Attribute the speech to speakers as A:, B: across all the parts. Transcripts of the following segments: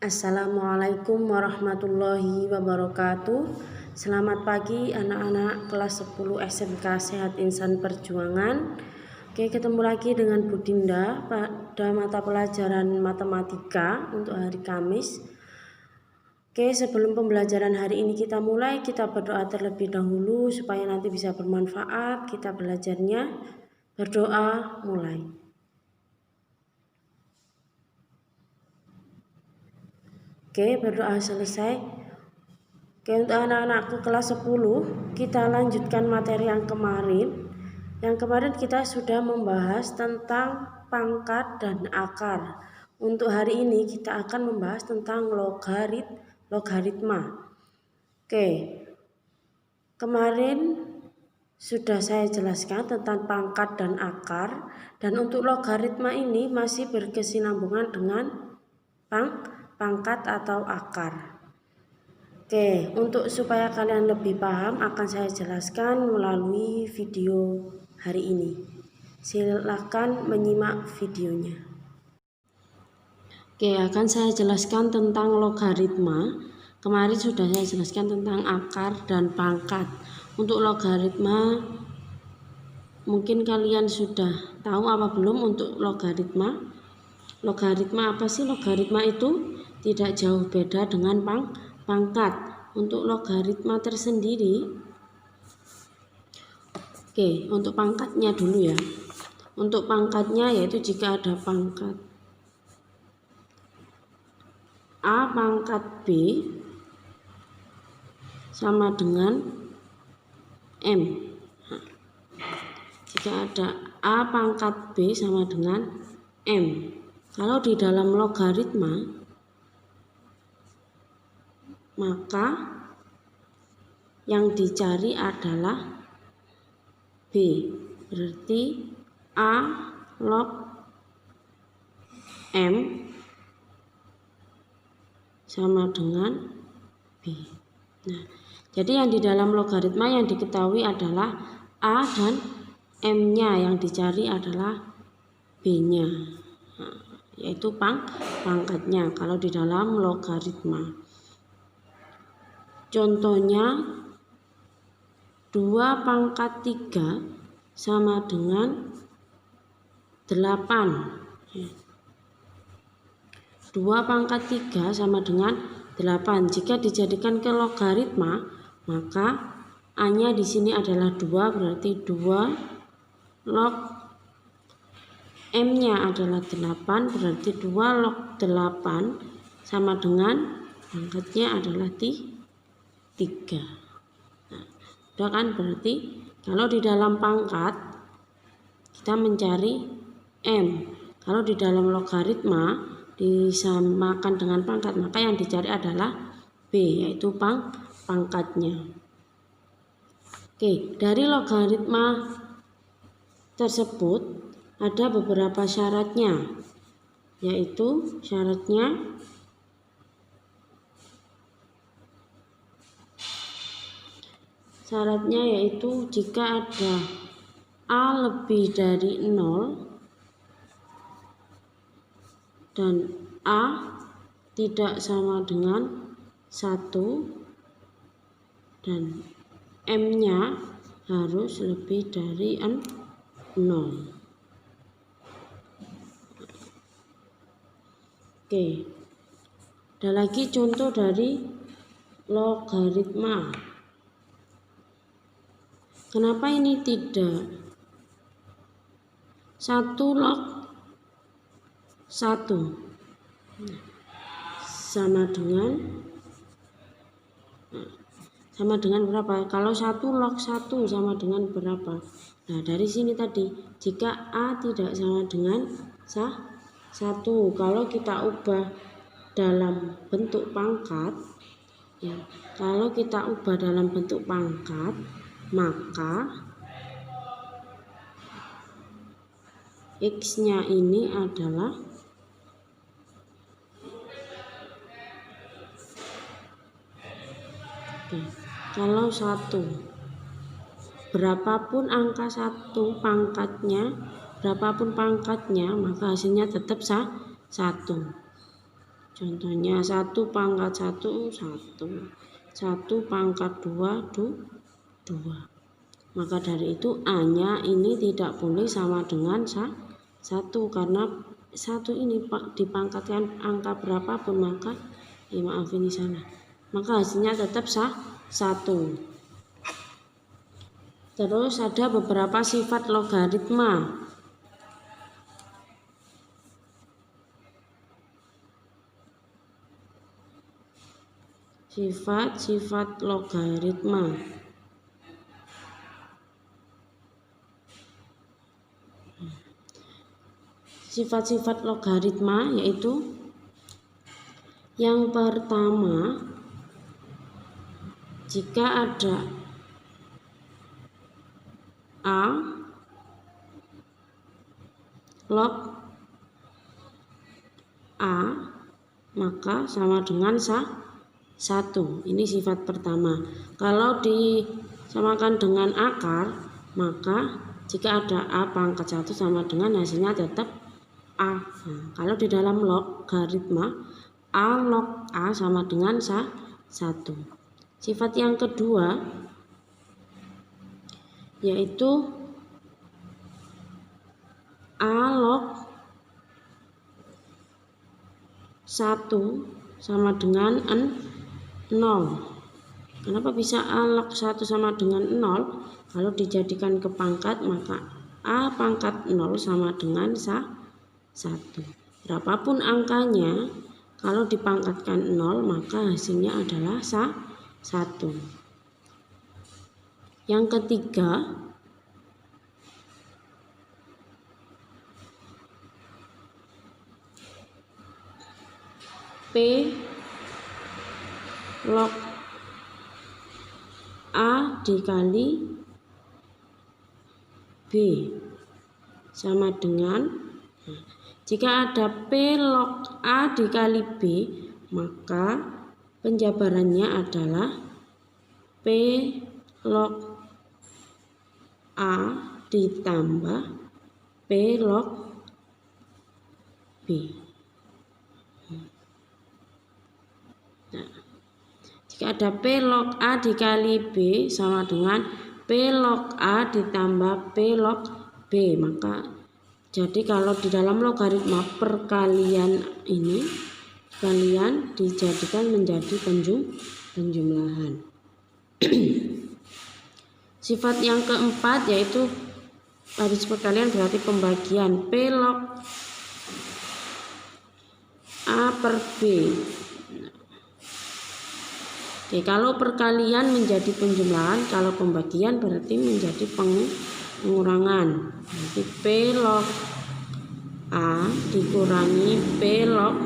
A: Assalamualaikum warahmatullahi wabarakatuh. Selamat pagi anak-anak kelas 10 SMK Sehat Insan Perjuangan. Oke, ketemu lagi dengan Bu Dinda pada mata pelajaran matematika untuk hari Kamis. Oke, sebelum pembelajaran hari ini kita mulai, kita berdoa terlebih dahulu supaya nanti bisa bermanfaat kita belajarnya. Berdoa, mulai. Oke, berdoa selesai. Oke, untuk anak-anakku kelas 10, kita lanjutkan materi yang kemarin. Yang kemarin kita sudah membahas tentang pangkat dan akar. Untuk hari ini kita akan membahas tentang logaritma. Oke, kemarin sudah saya jelaskan tentang pangkat dan akar. Dan untuk logaritma ini masih berkesinambungan dengan pangkat atau akar. Oke, untuk supaya kalian lebih paham akan saya jelaskan melalui video hari ini. Silakan menyimak videonya. Oke, akan saya jelaskan tentang logaritma. Kemarin sudah saya jelaskan tentang akar dan pangkat. Untuk logaritma mungkin kalian sudah tahu apa belum untuk logaritma? Logaritma apa sih? Logaritma itu tidak jauh beda dengan pangkat. Untuk logaritma tersendiri, oke, untuk pangkatnya dulu ya. Untuk pangkatnya yaitu jika ada pangkat A pangkat B sama dengan M. Jika ada A pangkat B sama dengan M. Kalau di dalam logaritma, maka yang dicari adalah B. Berarti A log M sama dengan B. Nah, jadi yang di dalam logaritma yang diketahui adalah A dan M-nya, yang dicari adalah B-nya. Nah, yaitu pangkatnya kalau di dalam logaritma. Contohnya 2 pangkat 3 sama dengan 8. 2 pangkat 3 sama dengan 8. Jika dijadikan ke logaritma, maka A-nya di sini adalah 2, berarti 2 log M-nya adalah 8, berarti 2 log 8 sama dengan pangkatnya adalah 3. Nah, udah kan, berarti kalau di dalam pangkat kita mencari M. Kalau di dalam logaritma disamakan dengan pangkat, maka yang dicari adalah B, yaitu pangkatnya. Oke, dari logaritma tersebut ada beberapa syaratnya, yaitu syaratnya yaitu jika ada A lebih dari 0 dan A tidak sama dengan 1 dan M-nya harus lebih dari 0. Oke, ada lagi contoh dari logaritma. Kenapa ini tidak? 1 log 1 sama dengan berapa? Kalau 1 log 1 sama dengan berapa? Nah, dari sini tadi, jika A tidak sama dengan 1, kalau kita ubah dalam bentuk pangkat, ya, kalau kita ubah dalam bentuk pangkat, maka X-nya ini adalah kalau 1, berapapun angka 1 pangkatnya, berapapun pangkatnya, maka hasilnya tetap 1. Contohnya 1 pangkat 1 1, 1 pangkat 2 2. Maka dari itu A-nya ini tidak boleh sama dengan 1 karena 1 ini dipangkatkan angka berapapun maka maaf ini salah. Maka hasilnya tetap 1. Terus ada beberapa sifat logaritma. Sifat-sifat logaritma. Sifat-sifat logaritma yaitu yang pertama, jika ada A log A maka sama dengan 1. Ini sifat pertama. Kalau disamakan dengan akar, maka jika ada A pangkat 1 sama dengan hasilnya tetap A. Nah, kalau di dalam logaritma A log A sama dengan 1. Sifat yang kedua yaitu A log 1 sama dengan 0. Kenapa bisa A log 1 sama dengan 0? Kalau dijadikan ke pangkat maka A pangkat 0 sama dengan 1. Berapapun angkanya, kalau dipangkatkan 0 maka hasilnya adalah 1. Yang ketiga, P log A dikali B sama dengan, jika ada P log A dikali B maka penjabarannya adalah P log A ditambah P log B. Nah, jika ada P log A dikali B sama dengan P log A ditambah P log B, maka jadi kalau di dalam logaritma perkalian ini kalian dijadikan menjadi penjumlahan. Sifat yang keempat yaitu baris perkalian berarti pembagian P log A per B. Oke, kalau perkalian menjadi penjumlahan, kalau pembagian berarti menjadi pengurangan. Jadi P log A dikurangi P log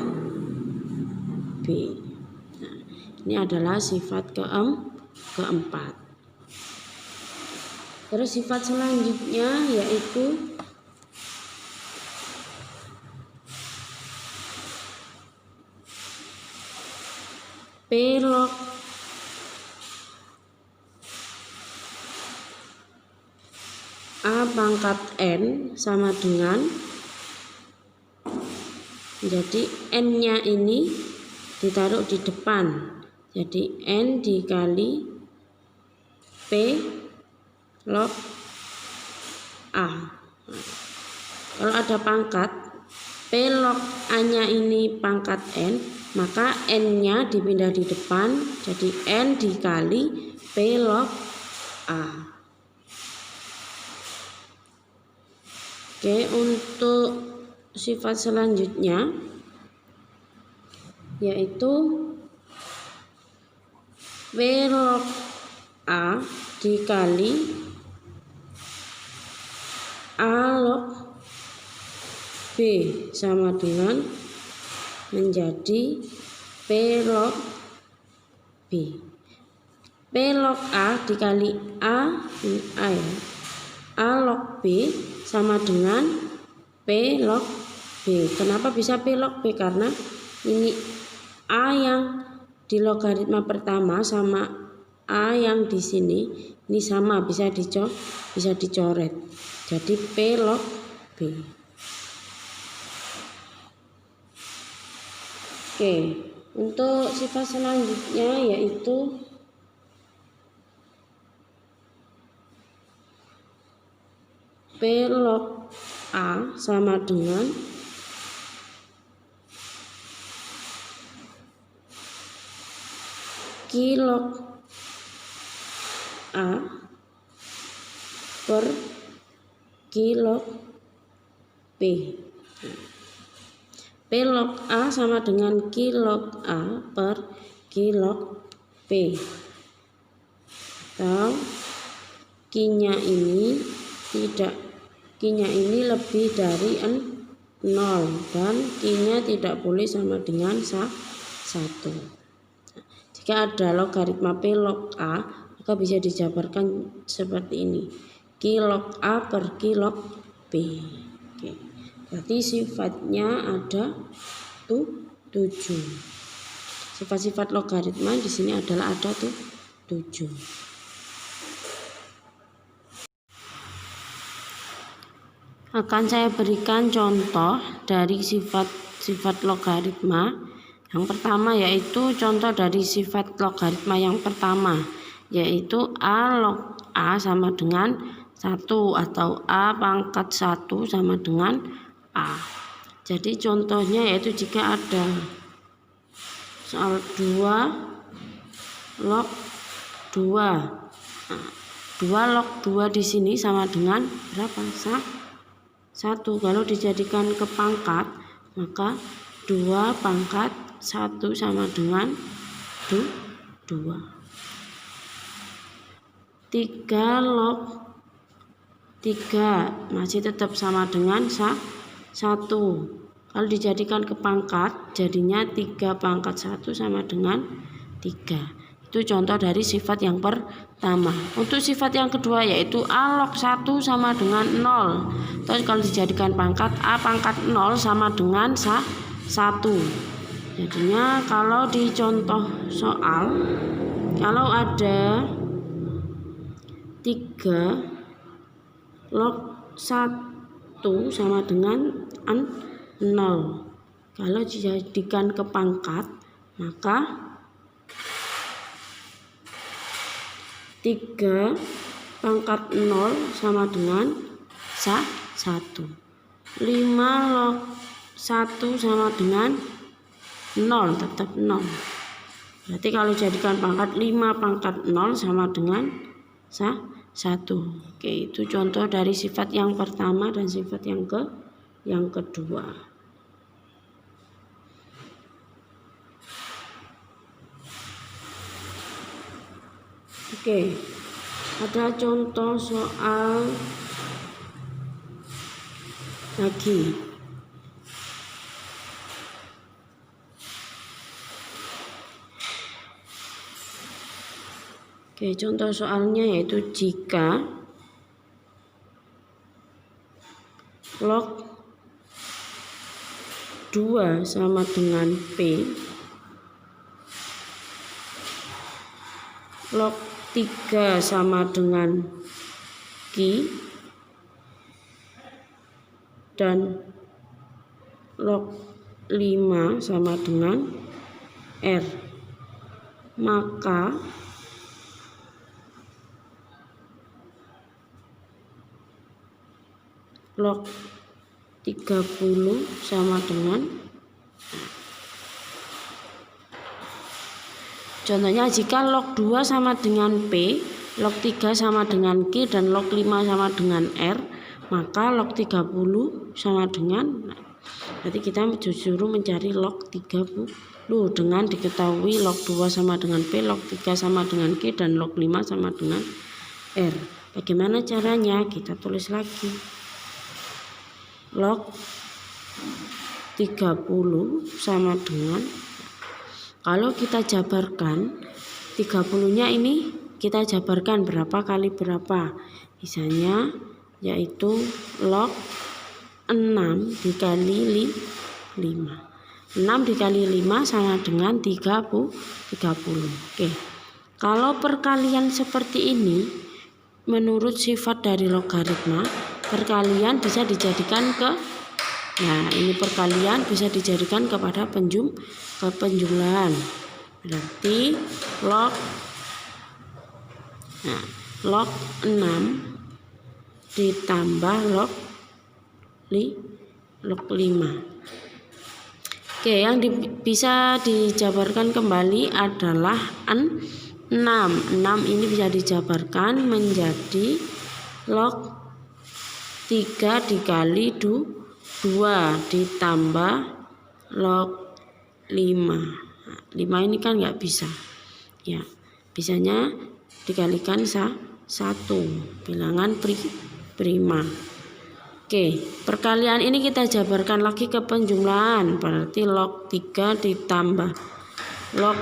A: B. Nah, ini adalah sifat keempat. Terus sifat selanjutnya yaitu P log A pangkat N sama dengan, jadi N-nya ini ditaruh di depan, jadi N dikali P log A. Kalau ada pangkat P log A-nya ini pangkat N, maka N-nya dipindah di depan, jadi N dikali P log A. Oke, untuk sifat selanjutnya yaitu P log A dikali A log B sama dengan menjadi P log B. P log A dikali A ya. A log B sama dengan P log B. Kenapa bisa P log B? Karena ini A yang di logaritma pertama sama A yang di sini ini sama, bisa dicoret. Jadi P log B. Oke, untuk sifat selanjutnya yaitu P log A sama dengan Q log A per Q log P. P log A sama dengan Q log A per Q log P. Atau Q-nya ini lebih dari 0 dan Q-nya tidak boleh sama dengan 1. Jika ada logaritma P log A, maka bisa dijabarkan seperti ini. Q log A per Q log P. Oke. Berarti sifatnya ada 7. Sifat-sifat logaritma di sini adalah ada 7. Akan saya berikan contoh dari sifat-sifat logaritma. Yang pertama yaitu contoh dari sifat logaritma yang pertama, yaitu A log A sama dengan 1 atau A pangkat 1 sama dengan A. Jadi contohnya yaitu jika ada soal 2 log 2. Nah, 2 log 2 di sini sama dengan berapa? 1. Kalau dijadikan ke pangkat, maka 2 pangkat 1 sama dengan 2. 3 log 3 masih tetap sama dengan 1. Kalau dijadikan ke pangkat, jadinya 3 pangkat 1 sama dengan 3. Itu contoh dari sifat yang pertama. Untuk sifat yang kedua yaitu A log 1 sama dengan 0. Terus kalau dijadikan pangkat, A pangkat 0 sama dengan 1. Jadinya kalau di contoh soal, kalau ada 3 log 1 sama dengan 0. Kalau dijadikan ke pangkat, maka 3 pangkat 0 sama dengan 1. 5 log 1 sama dengan 0, tetap 0. Berarti kalau jadikan pangkat 5 pangkat 0 sama dengan 1. Oke, itu contoh dari sifat yang pertama dan sifat yang kedua. Oke, ada contoh soal lagi. Oke, contoh soalnya yaitu jika log 2 sama dengan P, log 3 sama dengan Q, dan log 5 sama dengan R. Maka log 30 sama dengan, contohnya jika log 2 sama dengan P, log 3 sama dengan Q, dan log 5 sama dengan R, maka log 30 sama dengan, berarti kita disuruh mencari log 30 dengan diketahui log 2 sama dengan P, log 3 sama dengan Q, dan log 5 sama dengan R. Bagaimana caranya? Kita tulis lagi. Log 30 sama dengan, kalau kita jabarkan 30-nya ini kita jabarkan berapa kali berapa. Misalnya yaitu log 6 dikali 5. 6 dikali 5 sama dengan 30. Oke. Kalau perkalian seperti ini, menurut sifat dari logaritma, perkalian bisa dijadikan ke Nah, ini perkalian bisa dijadikan kepada penjumlahan. Berarti log 6 ditambah log 5. Oke, yang bisa dijabarkan kembali adalah 6. 6 ini bisa dijabarkan menjadi log 3 dikali 2 ditambah log 5. 5 ini kan nggak bisa. Ya, bisanya dikalikan 1, bilangan prima. Oke, perkalian ini kita jabarkan lagi ke penjumlahan. Berarti log 3 ditambah log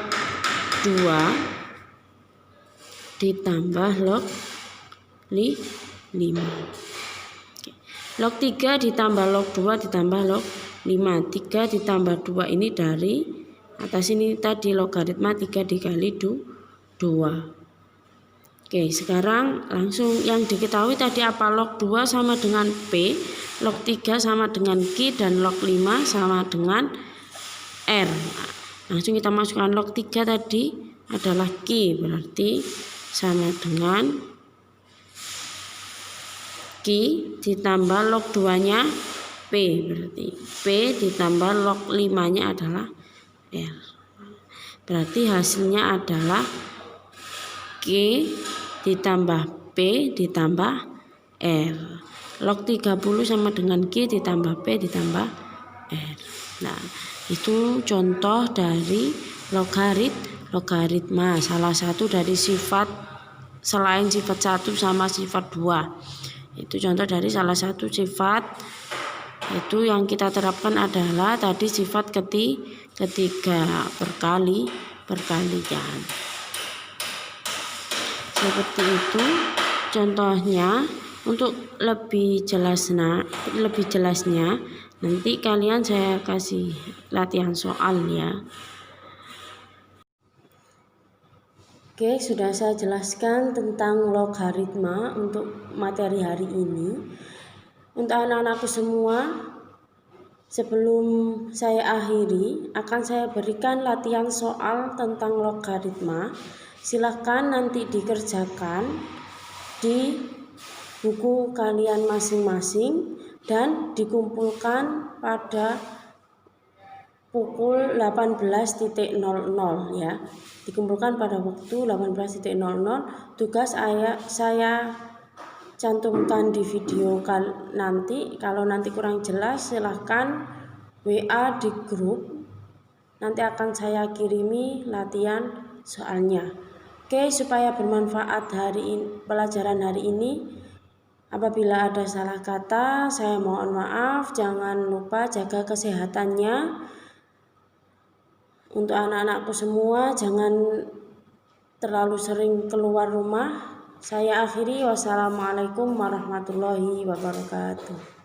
A: 2 ditambah log 5. Oke. Log 3 ditambah log 2 ditambah log 5. 3 ditambah 2 ini dari atas ini tadi logaritma 3 dikali 2. Oke, sekarang langsung yang diketahui tadi apa? Log 2 sama dengan P, log 3 sama dengan Q, dan log 5 sama dengan R. Langsung kita masukkan log 3 tadi adalah Q, berarti sama dengan Q ditambah log 2-nya P, berarti P ditambah log 5-nya adalah R. Berarti hasilnya adalah Q ditambah P ditambah R. Log 30 sama dengan Q ditambah P ditambah R. Nah, itu contoh dari logaritma, salah satu dari sifat selain sifat 1 sama sifat 2. Itu contoh dari salah satu sifat. Itu yang kita terapkan adalah tadi sifat ketiga, perkalian. Seperti itu contohnya. Untuk lebih jelasnya nanti kalian saya kasih latihan soal ya. Oke, sudah saya jelaskan tentang logaritma untuk materi hari ini. Untuk anak-anakku semua, sebelum saya akhiri akan saya berikan latihan soal tentang logaritma. Silahkan nanti dikerjakan di buku kalian masing-masing dan dikumpulkan pada pukul 18.00 ya. Dikumpulkan pada waktu 18.00. Tugas saya cantumkan di video nanti. Kalau nanti kurang jelas silahkan WA di grup. Nanti akan saya kirimi latihan soalnya. Oke, supaya bermanfaat pelajaran hari ini. Apabila ada salah kata, saya mohon maaf. Jangan lupa jaga kesehatannya. Untuk anak-anakku semua, jangan terlalu sering keluar rumah. Saya akhiri. Wassalamualaikum warahmatullahi wabarakatuh.